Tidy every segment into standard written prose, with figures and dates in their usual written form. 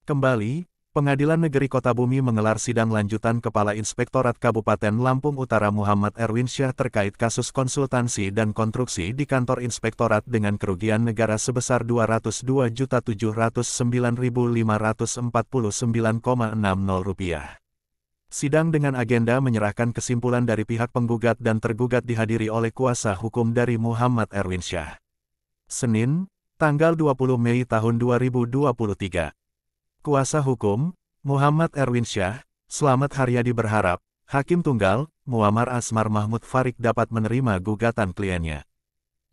Kembali, Pengadilan Negeri Kota Bumi menggelar sidang lanjutan Kepala Inspektorat Kabupaten Lampung Utara Muhammad Erwinsyah terkait kasus konsultansi dan konstruksi di kantor inspektorat dengan kerugian negara sebesar Rp202.709.549,60. Sidang dengan agenda menyerahkan kesimpulan dari pihak penggugat dan tergugat dihadiri oleh kuasa hukum dari Muhammad Erwinsyah. Senin, tanggal 20 Mei tahun 2023. Kuasa hukum, Muhammad Erwinsyah, Slamet Haryadi berharap, Hakim Tunggal, Muammar Asmar Mahmud Farik dapat menerima gugatan kliennya.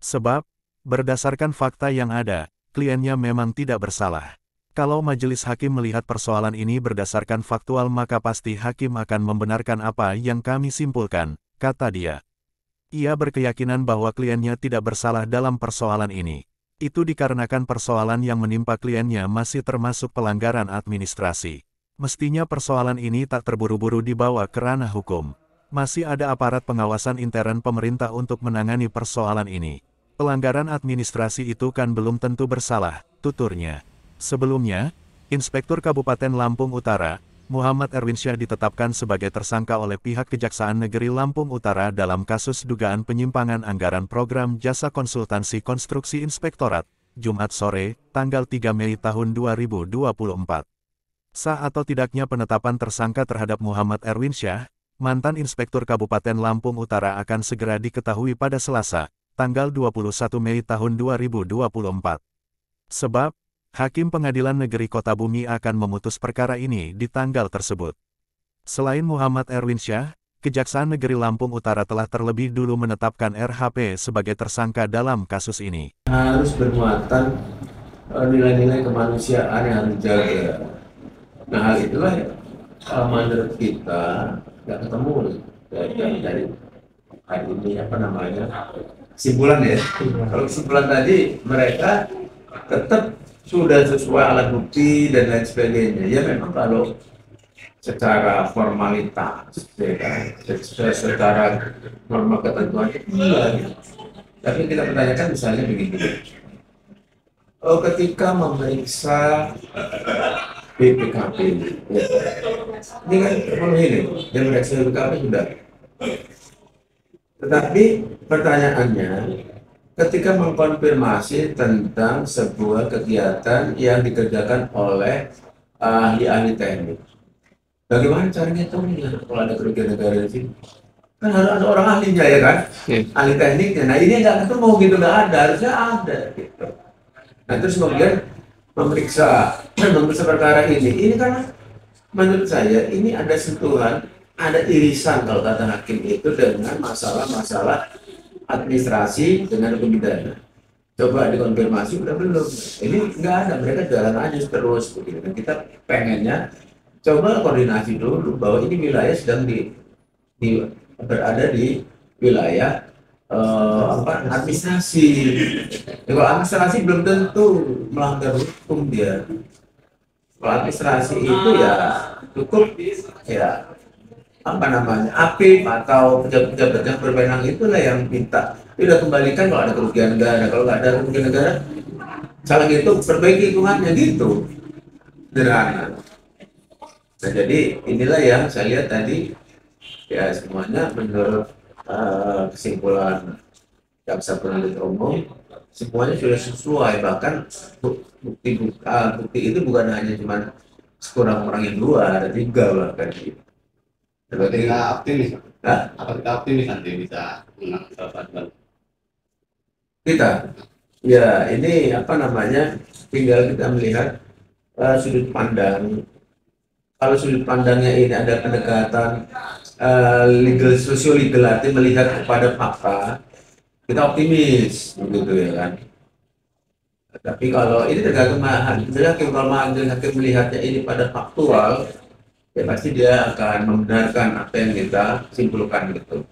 Sebab, berdasarkan fakta yang ada, kliennya memang tidak bersalah. Kalau majelis hakim melihat persoalan ini berdasarkan faktual maka pasti hakim akan membenarkan apa yang kami simpulkan, kata dia. Ia berkeyakinan bahwa kliennya tidak bersalah dalam persoalan ini. Itu dikarenakan persoalan yang menimpa kliennya masih termasuk pelanggaran administrasi. Mestinya persoalan ini tak terburu-buru dibawa ke ranah hukum. Masih ada aparat pengawasan intern pemerintah untuk menangani persoalan ini. Pelanggaran administrasi itu kan belum tentu bersalah, tuturnya. Sebelumnya, Inspektur Kabupaten Lampung Utara, Muhammad Erwinsyah ditetapkan sebagai tersangka oleh pihak Kejaksaan Negeri Lampung Utara dalam kasus dugaan penyimpangan anggaran program jasa konsultansi konstruksi inspektorat, Jumat sore, tanggal 3 Mei tahun 2024. Sah atau tidaknya penetapan tersangka terhadap Muhammad Erwinsyah, mantan Inspektur Kabupaten Lampung Utara akan segera diketahui pada Selasa, tanggal 21 Mei tahun 2024. Sebab, Hakim Pengadilan Negeri Kota Bumi akan memutus perkara ini di tanggal tersebut. Selain Muhammad Erwinsyah, Kejaksaan Negeri Lampung Utara telah terlebih dulu menetapkan RHP sebagai tersangka dalam kasus ini. Harus bermuatan nilai-nilai kemanusiaan yang harus dijaga. Nah, hal itulah menurut kita nggak ketemu dari hari ini kesimpulan ya. Kalau kesimpulan tadi mereka tetap sudah sesuai alat bukti dan lain sebagainya. Ya memang kalau secara formalitas, ya kan, secara norma ketentuan iya. Tapi kita pertanyakan misalnya begini. Ketika memeriksa BPKP, ya, ini kan terpenuhi nih, dan memeriksa BPKP sudah. Tetapi pertanyaannya, ketika mengkonfirmasi tentang sebuah kegiatan yang dikerjakan oleh ahli-ahli teknik, bagaimana caranya itu kalau ada kerugian negara di sini? Kan harus ada orang ahlinya ya kan, ahli tekniknya. Nah ini nggak ketemu gitu, nggak ada, harusnya ada gitu. Nah terus kemudian memeriksa perkara ini kan menurut saya ini ada sentuhan, ada irisan kalau kata hakim itu dengan masalah-masalah administrasi dengan hukum pidana. Coba dikonfirmasi udah belum? Ini nggak ada, mereka jalan aja terus begitu. Dan kita pengennya coba koordinasi dulu bahwa ini wilayah sedang berada di wilayah administrasi. Ya, kalau administrasi belum tentu melanggar hukum dia. Kalau administrasi itu ya cukup ya APIM atau pejabat-pejabat yang berwenang itulah yang minta. Udah kembalikan kalau ada kerugian negara. Kalau nggak ada kerugian negara, salah gitu perbaiki lingkungannya gitu. Sederhana. Nah jadi inilah yang saya lihat tadi ya semuanya menurut kesimpulan jaksa penuntut umum semuanya sudah sesuai, bahkan bukti itu bukan hanya cuma sekurang-kurangnya 2, ada 3 bahkan gitu. Berarti kita optimis, apakah kita optimis nanti bisa menang peradilan? Kita, ya ini tinggal kita melihat sudut pandang. Kalau sudut pandangnya ini ada pendekatan sosio-legal, arti melihat kepada fakta, kita optimis, begitu ya kan. Tapi kalau ini tergantung hakim, kalau hakim melihatnya ini pada faktual, ya pasti dia akan membenarkan apa yang kita simpulkan gitu.